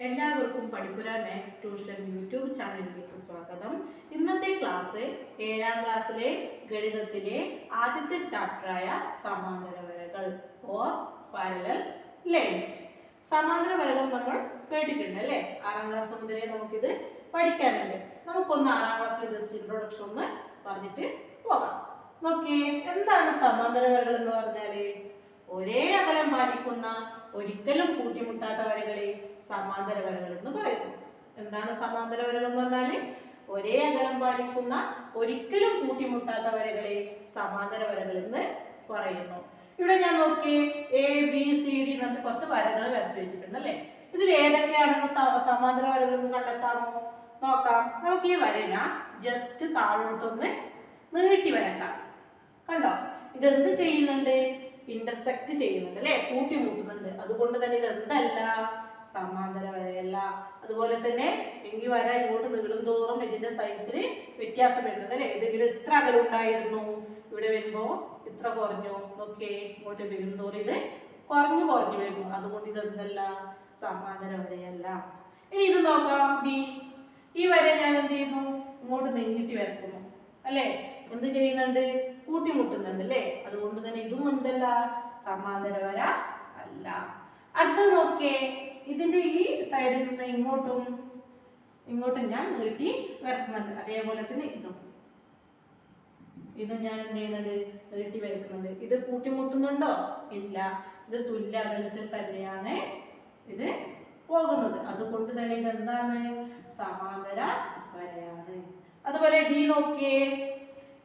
എല്ലാവർക്കും പഠിപ്പുര maths tuition YouTube ചാനലിലേക്ക് സ്വാഗതം. ഇന്നത്തെ ക്ലാസ് 7ാം ക്ലാസ്സിലെ ഗണിതത്തിലെ ആദ്യത്തെ ചാപ്റ്ററായ സമാന്തര വരകൾ ഓർ പാരലൽ ലൈൻസ്. സമാന്തര വരകൾ നമ്മൾ കേട്ടിട്ടുണ്ട് അല്ലേ? 6ാം ക്ലാസ് മുതലേ നമുക്കിത് പഠിക്കാനുണ്ട്. നമുക്കൊന്ന് 6ാം ക്ലാസ്സിലെ ജസ്റ്റ് ഇൻട്രൊഡക്ഷൻ ഒന്ന് പറഞ്ഞിട്ട് പോകാം. നോക്കിയേ, എന്താണ് സമാന്തര വരകൾ എന്ന് പറഞ്ഞാല്? ഒരേ അകലം പാലിക്കുന്ന ഒരിക്കലും കൂട്ടിമുട്ടാത്ത വരകളെ സമാന്തര വരകൾ എന്ന് പറയുന്നു. എന്താണ് സമാന്തര വരകൾ എന്ന് പറഞ്ഞാല്? ഒരേ അകലം പാലിക്കുന്ന ഒരിക്കലും കൂട്ടിമുട്ടാത്ത വരകളെ സമാന്തര വരകൾ എന്ന് പറയുന്നു. ഇവിടെ ഞാൻ നോക്കിയേ, ABCD എന്നൊക്കെ കുറച്ച് വരകൾ വരച്ചു വെച്ചിട്ടുണ്ട് അല്ലേ? ഇതിൽ ഏതൊക്കെയാണെന്ന് സമാന്തര വരകൾ എന്ന് കണ്ടെത്താമോ? നോക്കാം. നമുക്ക് ഈ വരന ജസ്റ്റ് താഴോട്ടൊന്ന് നീട്ടി വരക്കാം. കണ്ടോ? ഇതെന്ത് ചെയ്യുന്നുണ്ട്? ഇന്റർസെക്ട് ചെയ്യുന്നുണ്ട് അല്ലെ? കൂട്ടിമുട്ടുന്നുണ്ട്. അതുകൊണ്ട് തന്നെ ഇത് എന്തല്ല? സമാന്തര വരയല്ല. അതുപോലെ തന്നെ ഈ വര ഇങ്ങോട്ട് നീളും തോറും ഇതിന്റെ സൈസിൽ വ്യത്യാസം വരുന്നുണ്ട് അല്ലെ? ഇത് ഇത്ര അകലം ഉണ്ടായിരുന്നു, ഇവിടെ വരുമ്പോ ഇത്ര കുറഞ്ഞു. ഓക്കെ, ഇങ്ങോട്ട് വരും തോറും ഇത് കുറഞ്ഞു വരുന്നു. അതുകൊണ്ട് ഇത് എന്തല്ല? സമാന്തര വരയല്ല. ഇനി ഇത് നോക്കാം. ബി. ഈ വര ഞാൻ എന്ത് ചെയ്യുന്നു? ഇങ്ങോട്ട് നീട്ടി വരക്കുന്നു അല്ലെ? എന്ത് ചെയ്യുന്നുണ്ട്? കൂട്ടിമുട്ടുന്നുണ്ട് അല്ലേ? അതുകൊണ്ട് തന്നെ ഇതും എന്തല്ല? സമാന്തര വര അല്ല. അടുത്ത നോക്കിയേ, ഇതിന്റെ ഈ സൈഡിൽ നിന്ന് ഇങ്ങോട്ടും ഞാൻ നീട്ടി വരക്കുന്നുണ്ട്. അതേപോലെ തന്നെ ഇതും ഞാൻ എന്ത് ചെയ്യുന്നുണ്ട്? നീട്ടി വരക്കുന്നുണ്ട്. ഇത് കൂട്ടിമുട്ടുന്നുണ്ടോ? ഇല്ല. ഇത് തുല്യ അകലത്തിൽ തന്നെയാണ് ഇത് പോകുന്നത്. അതുകൊണ്ട് തന്നെ ഇത് എന്താണ്? സമാന്തര വരയാണ്. അതുപോലെ ഡി നോക്കിയേ,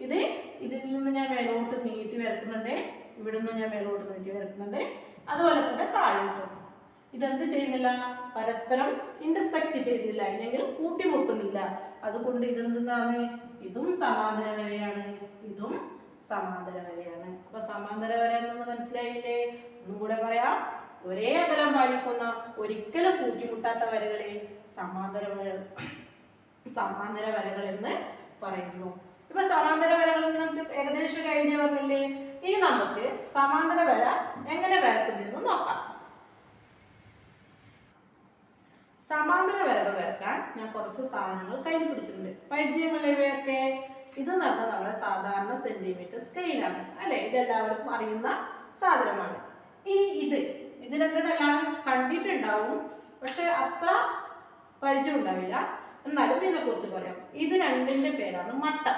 ഇതിൽ നിന്ന് ഞാൻ മേലോട്ട് നീട്ടി വരക്കുന്നുണ്ട്. ഇവിടെ നിന്ന് ഞാൻ മേലോട്ട് നീട്ടി വരക്കുന്നുണ്ട്. അതുപോലെ തന്നെ താഴോട്ടും. ഇതെന്ത് ചെയ്യുന്നില്ല? പരസ്പരം ഇന്റർസെക്ട് ചെയ്യുന്നില്ല, അല്ലെങ്കിൽ കൂട്ടിമുട്ടുന്നില്ല. അതുകൊണ്ട് ഇതെന്താണ്? ഇതും സമാന്തര വരയാണ്, ഇതും സമാന്തര വരയാണ്. അപ്പൊ സമാന്തര വര എന്ന് മനസ്സിലായില്ലേ? ഒന്നും കൂടെ പറയാം. ഒരേ അകലം പാലിക്കുന്ന ഒരിക്കലും കൂട്ടിമുട്ടാത്ത വരകളെ സമാന്തര വരകൾ എന്ന് പറയുന്നു. ഇപ്പൊ സമാന്തര വരകളിൽ നമുക്ക് ഏകദേശം ഒരു ഐഡിയ വന്നില്ലേ? ഇനി നമുക്ക് സമാന്തര വര എങ്ങനെ വരക്കുന്നതെന്ന് നോക്കാം. സമാന്തര വരകൾ വരക്കാൻ ഞാൻ കുറച്ച് സാധനങ്ങൾ കയ്യിൽ പിടിച്ചിട്ടുണ്ട്. പരിചയമുള്ളവയൊക്കെ ഇത് പറഞ്ഞാൽ നമ്മളെ സാധാരണ സെന്റിമീറ്റർ സ്കെയിലാണ് അല്ലെ? ഇതെല്ലാവർക്കും അറിയുന്ന സാധനമാണ്. ഇനി ഇത് രണ്ടും എല്ലാവരും കണ്ടിട്ടുണ്ടാവും, പക്ഷെ അത്ര പരിചയം ഉണ്ടാവില്ല. എന്നാലും ഇതിനെ കുറിച്ച് പറയാം. ഇത് രണ്ടിന്റെ പേരാണ് മട്ടം.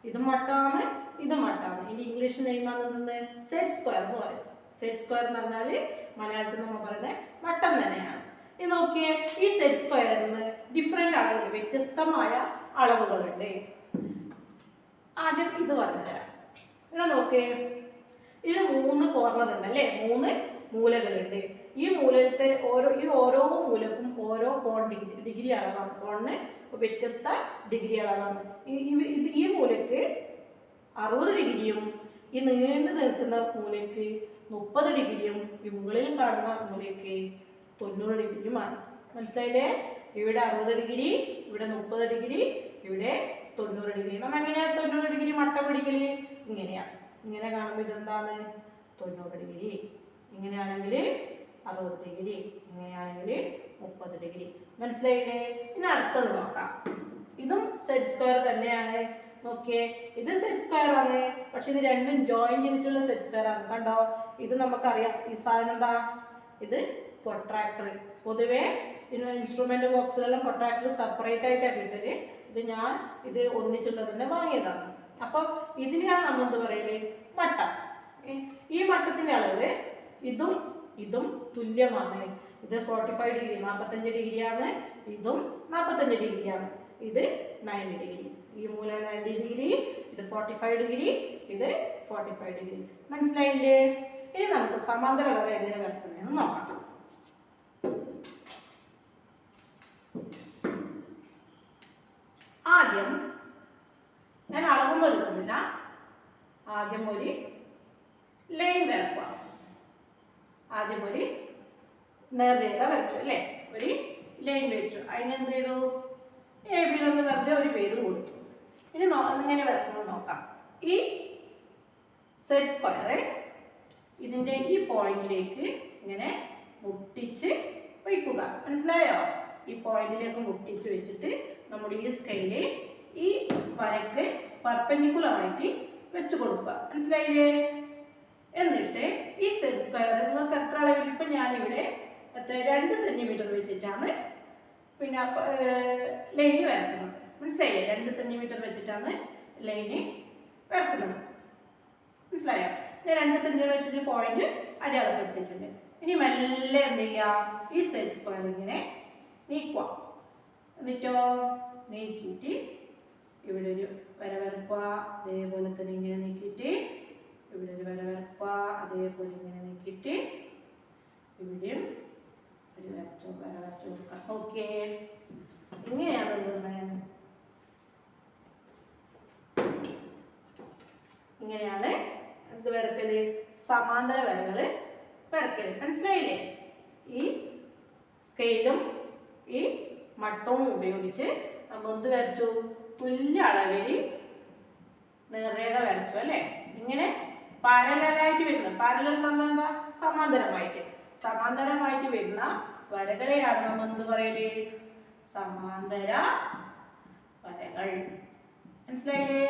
ഇത് മട്ടമാണ്, ഇത് മട്ടമാണ്. ഇതിന്റെ ഇംഗ്ലീഷ് നെയിമാണ് സെറ്റ് സ്ക്വയർ എന്ന് പറയും. സെറ്റ് സ്ക്വയർ എന്ന് പറഞ്ഞാല് മലയാളത്തിൽ നമ്മൾ പറയുന്നത് മട്ടം തന്നെയാണ്. ഇത് നോക്കിയേ, ഈ സെറ്റ് സ്ക്വയറിന് ഡിഫറെന്റ് അളവുകൾ, വ്യത്യസ്തമായ അളവുകളുണ്ട്. ആദ്യം ഇത് പറഞ്ഞുതരാം. ഇവിടെ നോക്കിയേ, ഇതിന് 3 കോർണർ ഉണ്ട് അല്ലേ? 3 മൂലകളുണ്ട്. ഈ മൂലത്തെ ഓരോ മൂലക്കും ഓരോ ഡിഗ്രി അളവാണ്. കോണിന് വ്യത്യസ്ത ഡിഗ്രി അളവാണ്. ഈ മൂലക്ക് 60 ഡിഗ്രിയും ഈ നീണ്ടു നിൽക്കുന്ന മൂലക്ക് 30 ഡിഗ്രിയും ഈ മുകളിൽ കാണുന്ന മൂലക്ക് 90 ഡിഗ്രിയുമാണ്. മനസ്സിലായില്ലേ? ഇവിടെ 60 ഡിഗ്രി, ഇവിടെ 30 ഡിഗ്രി, ഇവിടെ 90 ഡിഗ്രി. നമ്മൾ എങ്ങനെയാ 90 ഡിഗ്രി മട്ടം പിടിക്കല്? ഇങ്ങനെയാണ്. ഇങ്ങനെ കാണുമ്പോൾ ഇതെന്താണ്? 90 ഡിഗ്രി. ഇങ്ങനെയാണെങ്കിൽ 60 ഡിഗ്രി, ഇങ്ങനെയാണെങ്കിൽ 30 ഡിഗ്രി. മനസ്സിലായില്ലേ? ഇനി അടുത്തത് നോക്കാം. ഇതും സെറ്റ് സ്ക്വയർ തന്നെയാണ്. നോക്കിയേ, ഇത് സെറ്റ് സ്ക്വയർ ആണ്, പക്ഷെ ഇത് രണ്ടും ജോയിൻ ചെയ്തിട്ടുള്ള സെറ്റ് സ്ക്വയർ ആണ്. കണ്ടോ? ഇത് നമുക്കറിയാം. ഈ സാധനം എന്താ? ഇത് പ്രൊട്രാക്ടർ. പൊതുവെ ഇൻസ്ട്രുമെന്റ് ബോക്സിലെല്ലാം പ്രൊട്രാക്ടർ സെപ്പറേറ്റ് ആയിട്ടാണ് കിട്ടല്. ഇത് ഒന്നിച്ചുള്ളതിന്റെ വാങ്ങിയതാണ്. അപ്പൊ ഇതിനെയാണ് നമ്മൾ എന്ത് പറയല്? മട്ടം. ഈ മട്ടത്തിന്റെ അളവ് ഇതും തുല്യമാണ്. ഇത് 45 ഡിഗ്രി, 45 ഡിഗ്രിയാണ്. ഇതും 45 ഡിഗ്രിയാണ്. ഇത് 90 ഡിഗ്രി. ഈ മൂല 90 ഡിഗ്രി, ഇത് 45 ഡിഗ്രി, ഇത് 45 ഡിഗ്രി. മനസ്സിലായില്ലേ? ഇനി നമുക്ക് സമാന്തര വര എങ്ങനെ വരക്കുന്നതെന്ന് നോക്കാം. ആദ്യം ഞാൻ അളവൊന്നും എടുക്കുന്നില്ല. ആദ്യം ഒരു ലൈൻ വരക്കുക. ആദ്യം ഒരു നേർരേഖ വരച്ചു അല്ലേ? ഒരു ലൈൻ വരച്ചു. അതിനെന്ത് ചെയ്തു? AB എന്ന് പറഞ്ഞ ഒരു പേര് കൊടുത്തു. ഇനി ഇങ്ങനെ വരക്കുന്നത് നോക്കാം. ഈ സെറ്റ് സ്ക്വയർ ഇതിന്റെ ഈ പോയിന്റിലേക്ക് ഇങ്ങനെ മുട്ടിച്ച് വയ്ക്കുക. മനസ്സിലായോ? ഈ പോയിന്റിലേക്ക് മുട്ടിച്ച് വെച്ചിട്ട് നമ്മുടെ ഈ സ്കെയില് ഈ വരക്ക് പെർപെൻഡിക്കുലർ ആയിട്ട് വെച്ച് കൊടുക്കുക. മനസ്സിലായില്ലേ? എന്നിട്ട് ഈ സെറ്റ് സ്ക്വയർ നിങ്ങൾക്ക് എത്ര അളവിൽ, ഇപ്പം ഞാനിവിടെ എത്ര 2 സെന്റിമീറ്റർ വെച്ചിട്ടാണ് പിന്നെ ലൈന് വരക്കുന്നത്. മനസ്സിലായില്ലേ? 2 സെന്റിമീറ്റർ വെച്ചിട്ടാണ് ലൈന് വരക്കുന്നത്. മനസ്സിലായോ? ഞാൻ 2 സെന്റിമീറ്റർ വെച്ചിട്ട് പോയിന്റ് അടയാളപ്പെടുത്തിയിട്ടുണ്ട്. ഇനി മെല്ലെ എന്ത് ചെയ്യുക? ഈ സെറ്റ് സ്ക്വയർ ഇങ്ങനെ നീക്കുക. എന്നിട്ടോ നീക്കിയിട്ട് ഇവിടെ ഒരു വര വരക്കുക. അതേപോലെ തന്നെ ഇങ്ങനെ നീക്കിയിട്ട് ഇവിടെ ഒരു വര വരക്കുക. അതേപോലെ ഇങ്ങനെ നീക്കിയിട്ട് ഇവിടെയും ഒരു വര വരച്ചു കൊടുക്കാം. ഓക്കെ, ഇങ്ങനെയാണ് എന്തെന്ന്, ഇങ്ങനെയാണ് എന്ത് വരക്കല്? സമാന്തര വരകള് വരക്കല്. മനസ്സിലായില്ലേ? ഈ സ്കെയിലും ഈ മട്ടവും ഉപയോഗിച്ച് നമ്മൾ എന്ത് വരച്ചു? തുല്യ അളവിൽ നേർരേഖ വരച്ചു അല്ലേ? ഇങ്ങനെ പാരലായിട്ട് വരുന്ന, പാരലൽ എന്ന് പറഞ്ഞാൽ എന്താ? സമാന്തരമായിട്ട് വരുന്ന വരകളെയാണ് നമ്മൾ എന്ത് പറയല്? സമാന്തര വരകൾ. മനസ്സിലായില്ലേ?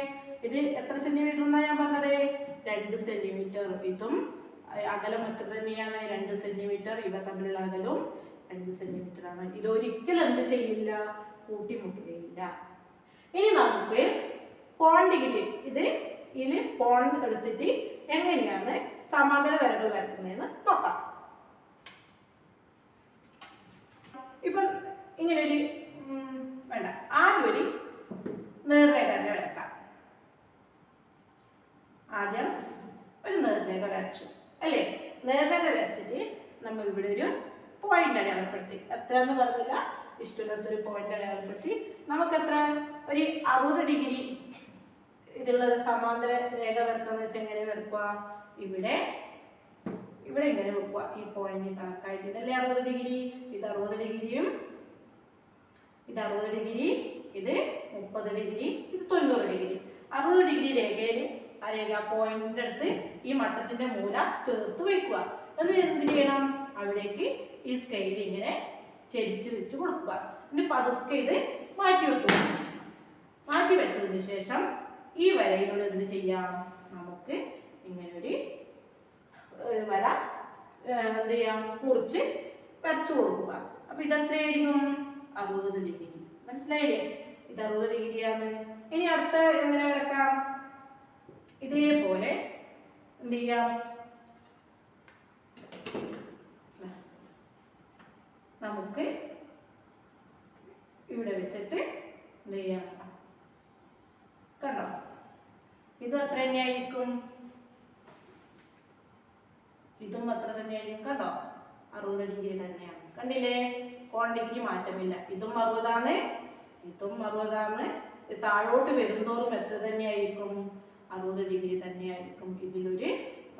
ഇത് എത്ര സെന്റിമീറ്റർ എന്നാ ഞാൻ പറഞ്ഞത്? 2 സെന്റിമീറ്റർ. ഇതും അകലം എത്ര തന്നെയാണ്? 2 സെന്റിമീറ്റർ. ഇവ തമ്മിലുള്ള അകലവും 2 സെന്റിമീറ്റർ ആണ്. ഇതൊരിക്കലും എന്ത് ചെയ്യില്ല? കൂട്ടിമുട്ടുകയില്ല. ഇനി നമുക്ക് കോൺ ഡിഗ്രി, ഇതിൽ കോൺ എടുത്തിട്ട് എങ്ങനെയാണ് സമാന്തര വരകൾ വരക്കുന്നതെന്ന് നോക്കാം. ഇപ്പം ഇങ്ങനെ ഒരു വേണ്ട, ആദ്യം ഒരു നേർരേഖ തന്നെ വരക്കാം. ആദ്യം ഒരു നേർരേഖ വരച്ചു അല്ലേ? നേർരേഖ വരച്ചിട്ട് നമ്മൾ ഇവിടെ ഒരു പോയിന്റ് അടയാളപ്പെടുത്തി. എത്രയെന്ന് പറഞ്ഞില്ല, ഇഷ്ടമില്ലാത്തൊരു പോയിന്റ് അടയാളപ്പെടുത്തി. നമുക്ക് എത്ര ഒരു 60 ഡിഗ്രി ഇതിലുള്ള സമാന്തര രേഖ വരക്കാന്ന് വെച്ചാൽ എങ്ങനെ വരക്കുക? ഇവിടെ ഇങ്ങനെ വെക്കുക. ഈ പോയിന്റ് കണക്കായിട്ട് അല്ലേ 60 ഡിഗ്രി. ഇത് 60 ഡിഗ്രിയും ഇത് 60 ഡിഗ്രി, ഇത് 30 ഡിഗ്രി, ഇത് 90 ഡിഗ്രി. 60 ഡിഗ്രി രേഖയിൽ ആ രേഖ പോയിന്റിന്റെ അടുത്ത് ഈ മട്ടത്തിന്റെ മൂല ചേർത്ത് വയ്ക്കുക. എന്നിട്ട് എന്ത് ചെയ്യണം? അവിടേക്ക് ഈ സ്കെയിൽ ഇങ്ങനെ ചെരിച്ച് വെച്ച് കൊടുക്കുക. ഇനി പതുക്കെ ഇത് മാറ്റി വെക്കുക. മാറ്റി വെച്ചതിന് ശേഷം ഈ വരയിലൂടെ എന്ത് ചെയ്യാം? നമുക്ക് ഇങ്ങനെ ഒരു വര എന്ത് ചെയ്യാം? മുറിച്ച് വരച്ചു കൊടുക്കുക. അപ്പൊ ഇതെത്രയായിരിക്കും? 60 ഡിഗ്രി. മനസ്സിലായില്ലേ? ഇത് 60 ഡിഗ്രിയാണ്. ഇനി അടുത്ത എങ്ങനെ വരക്കാം? ഇതേപോലെ എന്ത് ചെയ്യാം? നമുക്ക് ഇവിടെ വെച്ചിട്ട് എന്ത് ചെയ്യാം? കണ്ടോ? ഇത് എത്ര തന്നെയായിരിക്കും? ഇതും അത്ര തന്നെയായിരിക്കും. കണ്ടോ? 60 ഡിഗ്രി തന്നെയാണ്. കണ്ടില്ലേ? കോൺ ഡിഗ്രി മാറ്റമില്ല. ഇതും 60ആണ്, ഇതും 60ആണ്. താഴോട്ട് വരുന്തോറും എത്ര തന്നെയായിരിക്കും? 60 ഡിഗ്രി തന്നെയായിരിക്കും. ഇതിലൊരു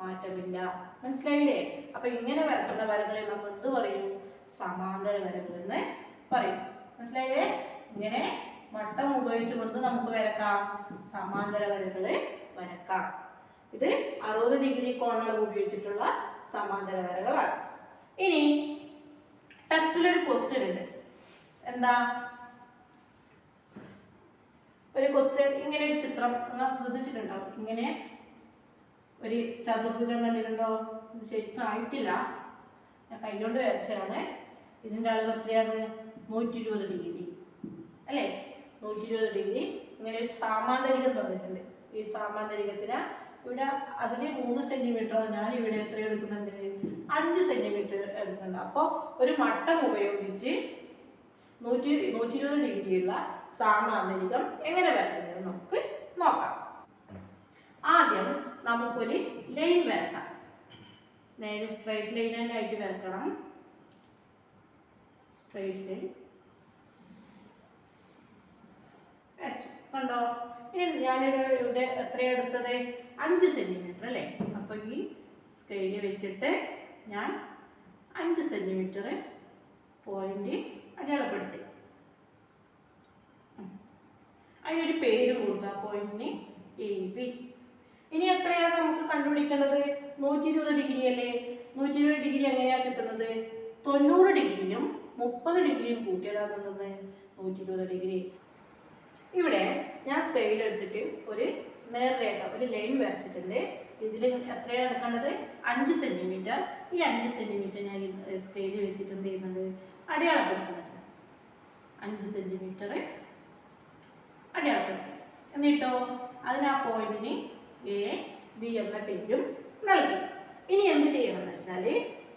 മാറ്റമില്ല. മനസ്സിലായില്ലേ? അപ്പൊ ഇങ്ങനെ വരക്കുന്ന വരകളെ നമ്മൾ എന്ത് പറയും? സമാന്തര വരകൾ എന്ന് പറയും. മനസ്സിലായില്ലേ? ഇങ്ങനെ മട്ടം ഉപയോഗിച്ചുകൊണ്ട് നമുക്ക് വരക്കാം, സമാന്തര വരകള് വരക്കാം. ഇത് 60 ഡിഗ്രി കോണളവ് ഉപയോഗിച്ചിട്ടുള്ള സമാന്തര വരകളാണ്. ഇനി ടെസ്റ്റിലൊരു ക്വസ്റ്റ്യൻ ഉണ്ട്. എന്താ? ഒരു ക്വസ്റ്റ്യൻ, ഇങ്ങനെ ഒരു ചിത്രം നിങ്ങൾ ശ്രദ്ധിച്ചിട്ടുണ്ടാവും. ഇങ്ങനെ ഒരു ചതുർഭുജം കണ്ടിട്ടുണ്ടോ? ഇത് ശരിക്കും ആയിട്ടില്ല, ഞാൻ കൈകൊണ്ട് വരച്ചാണ്. ഇതിൻ്റെ അളവ് എത്രയാണ്? 120 ഡിഗ്രി അല്ലേ? 120 ഡിഗ്രി. ഇങ്ങനെ ഒരു സാമാന്തരികം തന്നിട്ടുണ്ട്. ഈ സാമാന്തരികത്തിന് ഇവിടെ അതിൽ 3 സെന്റിമീറ്റർ, ഞാൻ ഇവിടെ എത്ര എടുക്കുന്നുണ്ട്? 5 സെന്റിമീറ്റർ എടുക്കുന്നുണ്ട്. അപ്പോൾ ഒരു മട്ടം ഉപയോഗിച്ച് 120 ഡിഗ്രിയുള്ള സാമാന്തരികം എങ്ങനെ വരക്കുന്നത് നമുക്ക് നോക്കാം. ആദ്യം നമുക്കൊരു ലൈൻ വരക്കാം. നേരെ സ്ട്രൈറ്റ് ലൈൻ ആയിട്ട് വരക്കണം. സ്ട്രൈറ്റ് ലൈൻ വരച്ചു. കണ്ടോ? ഇനി ഞാനിവിടെ എത്രയാണ് എടുത്തത്? 5 സെന്റിമീറ്റർ അല്ലേ? അപ്പോൾ ഈ സ്കെയിൽ വെച്ചിട്ട് ഞാൻ 5 സെന്റിമീറ്റർ പോയിന്റ് അടയാളപ്പെടുത്തി. അതിനൊരു പേര് കൊടുക്കുക, പോയിന്റിന് AB. ഇനി എത്രയാണ് നമുക്ക് കണ്ടുപിടിക്കേണ്ടത്? 120 ഡിഗ്രി അല്ലേ? 120 ഡിഗ്രി എങ്ങനെയാണ് കിട്ടുന്നത്? 90 ഡിഗ്രിയും 30 ഡിഗ്രിയും കൂട്ടിയതാണ് എന്നത് 120 ഡിഗ്രി. ഇവിടെ ഞാൻ സ്കെയിൽ എടുത്തിട്ട് ഒരു നേർരേഖ ഒരു ലൈൻ വരച്ചിട്ടുണ്ട്. ഇതിൽ എത്രയാണ് എടുക്കേണ്ടത്? 5 സെന്റിമീറ്റർ. ഈ 5 സെന്റിമീറ്റർ ഞാൻ സ്കെയിൽ വെച്ചിട്ട് എന്ത് ചെയ്യുന്നുണ്ട്? അടയാളപ്പെടുത്തുന്നുണ്ട്. 5 സെന്റിമീറ്റർ അടയാളപ്പെടുത്തി. എന്നിട്ടോ അതിന് ആ പോയിന്റിന് AB എന്ന പേരും നൽകി. ഇനി എന്ത് ചെയ്യണമെന്ന് വെച്ചാൽ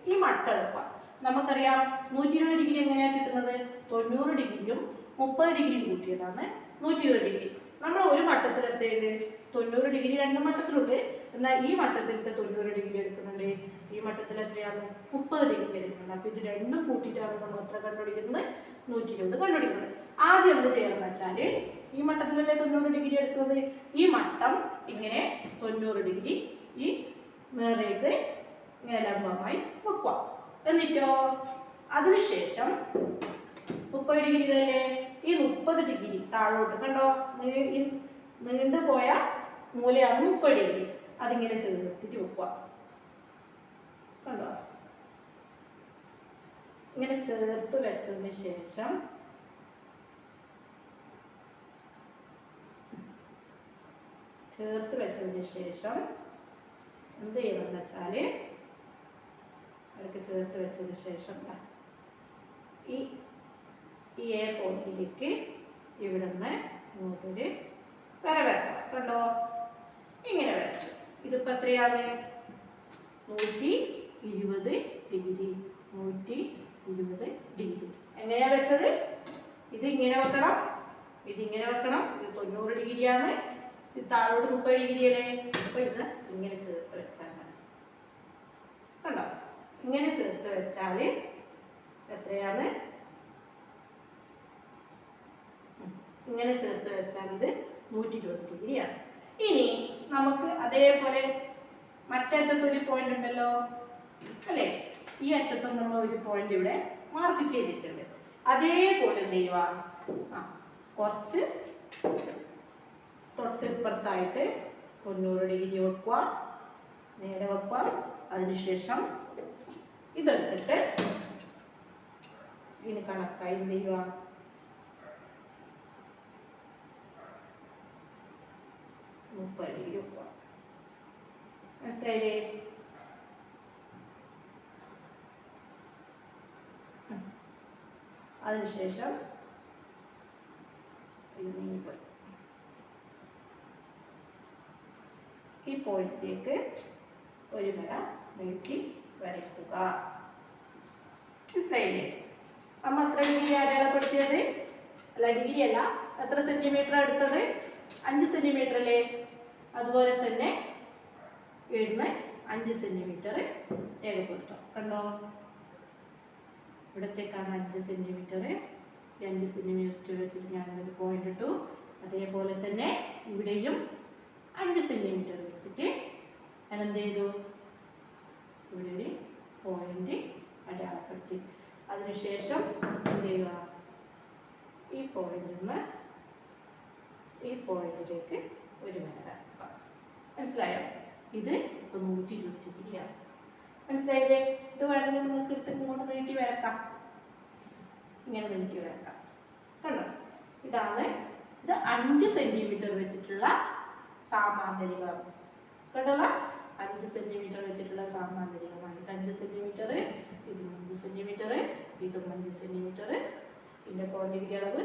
ഈ മട്ട എടുക്കുക. നമുക്കറിയാം 120 ഡിഗ്രി എങ്ങനെയാണ് കിട്ടുന്നത്? 90 ഡിഗ്രിയും 30 ഡിഗ്രിയും കൂട്ടിയതാണ് 120 ഡിഗ്രി. നമ്മൾ ഒരു മട്ടത്തിൽ എത്തേണ്ടത് 90 ഡിഗ്രി 2 മട്ടത്തിലുണ്ട്. എന്നാൽ ഈ മട്ടത്തിലത്തെ 90 ഡിഗ്രി എടുക്കുന്നുണ്ട്. ഈ മട്ടത്തിൽ എത്രയാണ്? 30 ഡിഗ്രി എടുക്കുന്നുണ്ട്. അപ്പോൾ ഇത് രണ്ടും കൂട്ടിയിട്ടാണ് നമ്മൾ എത്ര കണ്ടുപിടിക്കുന്നത്? 120 കണ്ടുപിടിക്കുന്നത്. ആദ്യം എന്ത് ചെയ്യണം എന്ന് വെച്ചാൽ ഈ മട്ടത്തിലല്ലേ 90 ഡിഗ്രി എടുക്കുന്നത്. ഈ മട്ടം ഇങ്ങനെ 90 ഡിഗ്രി ഈ നേരേക്ക് ഇങ്ങനെ ലംബമായി വെക്കുക. എന്നിട്ടോ അതിനുശേഷം 30 ഡിഗ്രി അല്ലേ, ഈ 30 ഡിഗ്രി താഴോട്ട് കണ്ടോ നീണ്ടുപോയ മൂലയാണ് 30 ഡിഗ്രി. അതിങ്ങനെ ചേർത്തിട്ട് വെക്കുക. കണ്ടോ ഇങ്ങനെ ചേർത്ത് വെച്ചതിന് ശേഷം എന്ത് ചെയ്യണമെന്ന് വെച്ചാൽ അതൊക്കെ ചേർത്ത് വെച്ചതിന് ശേഷം ഈ എ പോയിന്റിലേക്ക് ഇവിടെ നിന്ന് ഇങ്ങോട്ടൊരു വര വരക്കാം. കണ്ടോ ഇങ്ങനെ വരച്ചു. ഇതിപ്പോൾ എത്രയാണ്? 120 ഡിഗ്രി. 120 ഡിഗ്രി എങ്ങനെയാ വെച്ചത്? ഇതിങ്ങനെ വെക്കണം, ഇതിങ്ങനെ വെക്കണം. ഇത് 90 ഡിഗ്രിയാണ്, ഇത് താഴോട്ട് 30 ഡിഗ്രി അല്ലേ. അപ്പോൾ ഇത് ഇങ്ങനെ ചേർത്ത് വെച്ചാൽ മതി. കണ്ടോ ഇങ്ങനെ ചേർത്ത് വെച്ചാൽ എത്രയാണ്? ഇങ്ങനെ ചേർത്ത് വെച്ചാൽ ഇത് 120 ഡിഗ്രിയാണ്. ഇനി നമുക്ക് അതേപോലെ മറ്ററ്റത്തൊരു പോയിന്റ് ഉണ്ടല്ലോ അല്ലേ, ഈ അറ്റത്തും നമ്മൾ ഒരു പോയിന്റ് ഇവിടെ മാർക്ക് ചെയ്തിട്ടുണ്ട്. അതേപോലെ എന്ത് ചെയ്യുക? കുറച്ച് തൊട്ടിപ്പുറത്തായിട്ട് 90 ഡിഗ്രി വെക്കുക, നേരെ വെക്കുക. അതിനുശേഷം ഇതെടുത്തിട്ട് ഇതിന് കണക്കായി എന്ത് ചെയ്യുക? 30 ഡിഗ്രി വെക്കുക. മനസ്സിലായില്ലേ? അതിനുശേഷം ഈ പോയിന്റിലേക്ക് ഒരു വര നീട്ടി വരയ്ക്കുക. മനസ്സിലായില്ലേ? നമ്മൾ എത്ര ഡിഗ്രി അടയാളപ്പെടുത്തിയത്? അല്ല ഡിഗ്രി അല്ല, എത്ര സെന്റിമീറ്റർ എടുത്തത്? 5 സെന്റിമീറ്റർ അല്ലേ. അതുപോലെ തന്നെ ഇവിടുന്ന് 5 സെന്റിമീറ്റർ രേഖപ്പെടുത്താം. കണ്ടോ ഇവിടത്തേക്കാണ് 5 സെന്റിമീറ്റർ. 2 സെന്റിമീറ്റർ വെച്ചിട്ട് ഞാനൊരു പോയിന്റ് ഇട്ടു. അതേപോലെ തന്നെ ഇവിടെയും 5 സെന്റിമീറ്റർ വെച്ചിട്ട് ഞാൻ എന്ത് ചെയ്തു? ഇവിടെ ഒരു പോയിന്റ് അടയാളപ്പെടുത്തി. അതിനുശേഷം എന്ത് ചെയ്യുക? ഈ പോയിന്റിൽ നിന്ന് ഈ പോയിന്റിലേക്ക് ഒരു വര വരക്കുക. മനസ്സിലായോ? ഇത് ഇപ്പോൾ 120 ഡിഗ്രിയാണ്. മനസ്സിലായില്ലേ? ഇത് വേണമെങ്കിൽ നിങ്ങൾക്ക് എടുത്ത് ഇങ്ങോട്ട് നീട്ടി വരക്കാം, ഇങ്ങനെ നീട്ടി വരക്കാം. കണ്ടോ ഇതാണ്. ഇത് 5 സെന്റിമീറ്റർ വെച്ചിട്ടുള്ള സാമാന്തരികം. കണ്ടോ 5 സെന്റിമീറ്റർ വെച്ചിട്ടുള്ള സാമാന്തരികമാണ്. ഇത് 5 സെന്റിമീറ്റർ, ഇത് 5 സെന്റിമീറ്റർ, ഇതും 5 സെന്റിമീറ്റർ. ഇതിൻ്റെ പോയിന്റ് അളവ്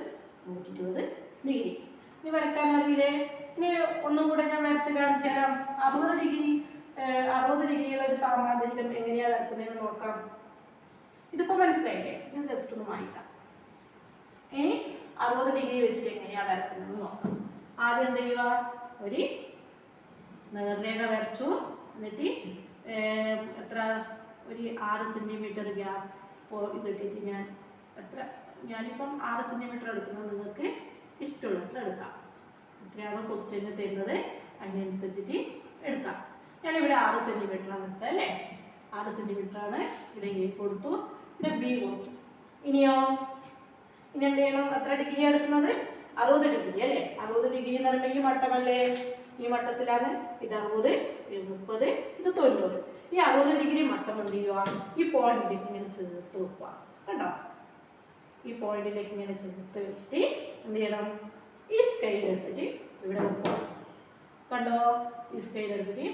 120 ഡിഗ്രി. ഇനി വരക്കാൻ അറിയില്ലേ? ഇനി ഒന്നും കൂടെ ഞാൻ വരച്ച് കാണിച്ചു തരാം. 60 ഡിഗ്രിയുള്ള ഒരു സാമാന്തരികം എങ്ങനെയാണ് വരക്കുന്നതെന്ന് നോക്കാം. ഇതിപ്പോൾ മനസ്സിലായില്ലേ? ഇത് ജസ്റ്റ് ഒന്ന് വായിക്കാം. ഇനി 60 ഡിഗ്രി വെച്ചിട്ട് എങ്ങനെയാണ് വരക്കുന്നതെന്ന് നോക്കാം. ആദ്യം എന്ത് ചെയ്യുക? ഒരു നേർരേഖ വരച്ചു. എന്നിട്ട് എത്ര ഒരു 6 സെന്റിമീറ്റർ ഗ്യാപ്പ് ഇതിട്ടിട്ട് ഞാനിപ്പം 6 സെന്റിമീറ്റർ എടുക്കുന്നത്. നിങ്ങൾക്ക് ഇഷ്ടമുള്ളത്ര എടുക്കാം. എത്രയാണോ ക്വസ്റ്റ്യന് തരുന്നത് അതിനനുസരിച്ചിട്ട് എടുക്കാം. ഞാനിവിടെ 6 സെന്റിമീറ്ററാണ് എടുത്തത് അല്ലേ. 6 സെന്റിമീറ്ററാണ് ഇവിടെ എ കൊടുത്തു, ഇവിടെ ബി കൊടുത്തു. ഇനി എന്ത് ചെയ്യണം? എത്ര ഡിഗ്രിയാണ് എടുക്കുന്നത്? 60 ഡിഗ്രി അല്ലേ. 60 ഡിഗ്രി എന്ന് പറയുമ്പോൾ ഈ മട്ടമല്ലേ, ഈ മട്ടത്തിലാണ്. ഇത് 60, ഇത് 30, ഇത് 90. ഈ 60 ഡിഗ്രി മട്ടം എന്ത് ചെയ്യുക, ഈ പോയിന്റിലേക്ക് ഇങ്ങനെ ചേർത്ത് വെക്കുക. കണ്ടോ, ഈ പോയിന്റിലേക്ക് ഇങ്ങനെ ചേർത്ത് വെച്ചിട്ട് എന്ത് ചെയ്യണം, ഈ സ്കെയിൽ എടുത്തിട്ട് ഇവിടെ വെക്കുക. കണ്ടോ, ഈ സ്കെയിൽ എടുത്തിട്ട്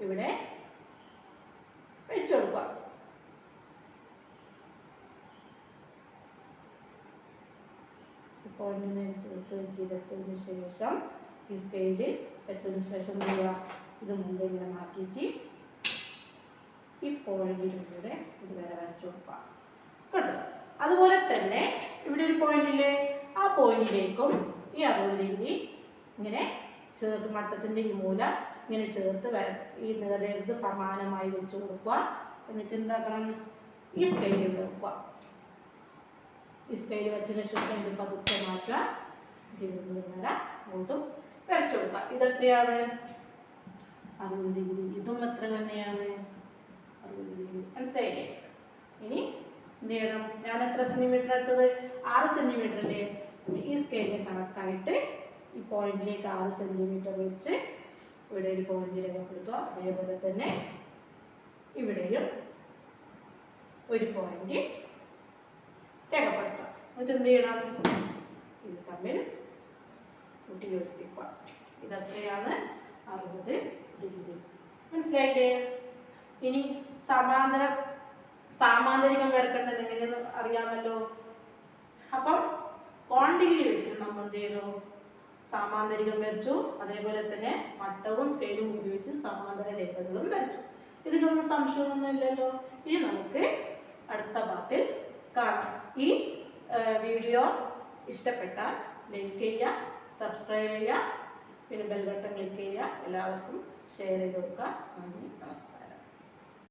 ഇവിടെ വെച്ചു കൊടുക്കുക. പോയിന്റിനെ ചേർത്ത് വെച്ചതിന് ശേഷം ഈ സ്കെയില് വെച്ചതിന് ശേഷം എന്ത് ചെയ്യുക, ഇത് മുമ്പ് ഇങ്ങനെ മാറ്റിയിട്ട് ഈ പോയിന്റിലൂടെ ഇത് വരെ വരച്ചു കൊടുക്കുക. കേട്ടോ, അതുപോലെ തന്നെ ഇവിടെ ഒരു പോയിന്റില്ലേ, ആ പോയിന്റിലേക്കും ഈ 60 ഡിഗ്രി ഇങ്ങനെ ചേർത്ത് മട്ടത്തിൻ്റെ ഈ മൂല ഇങ്ങനെ ചേർത്ത് ഈ നേർരേഖയ്ക്ക് സമാനമായി വെച്ച് കൊടുക്കുക. എന്നിട്ട് എന്താക്കണം, ഈ സ്കെയിൽ വെക്കുക. ഈ സ്കെയിൽ വെച്ചതിന് ശേഷം ഇത് പതുക്കെ മാറ്റുക. നേരെ അങ്ങോട്ടും വരച്ചു കൊടുക്കുക. ഇതെത്രയാണ്, 60 ഡിഗ്രി. ഇതും എത്ര തന്നെയാണ്, 60 ഡിഗ്രി. മനസ്സിലായില്ലേ? ഇനി എന്ത് ചെയ്യണം, ഞാൻ എത്ര സെന്റിമീറ്റർ എടുത്തത്, 6 സെന്റിമീറ്ററിലെ ഈ സ്കെയിലിൽ കണക്കായിട്ട് ഈ പോയിന്റിലേക്ക് 6 സെന്റിമീറ്റർ വെച്ച് ഇവിടെ ഒരു പോയിന്റ് രേഖപ്പെടുത്തുക. അതേപോലെ തന്നെ ഇവിടെയും ഒരു പോയിന്റ് രേഖപ്പെടുത്തുക. എന്നിട്ട് എന്ത് ചെയ്യണം, ഇത് തമ്മിൽ കൂട്ടി യോജിപ്പിക്കുക. ഇതെത്രയാണ്, 60 ഡിഗ്രി. മനസ്സിലായില്ലേ? ഇനി സാമാന്തരികം വരക്കേണ്ടത് എങ്ങനെയെന്ന് അറിയാമല്ലോ. അപ്പം കോൺ ഡിഗ്രി വെച്ചിട്ട് നമ്മൾ എന്ത് ചെയ്തു, സാമാന്തരികം വരച്ചു. അതേപോലെ തന്നെ മട്ടവും സ്കെയിലും ഉപയോഗിച്ച് സമാന്തര രേഖകളും വരച്ചു. ഇതിലൊന്നും സംശയമൊന്നും ഇല്ലല്ലോ. ഇനി നമുക്ക് അടുത്ത പാർട്ടിൽ കാണാം. ഈ വീഡിയോ ഇഷ്ടപ്പെട്ടാൽ ലൈക്ക് ചെയ്യുക, സബ്സ്ക്രൈബ് ചെയ്യുക, പിന്നെ ബെൽ ബട്ടൺ ക്ലിക്ക് ചെയ്യുക. എല്ലാവർക്കും ഷെയർ ചെയ്ത് കൊടുക്കുക. നന്ദി, നമസ്കാരം.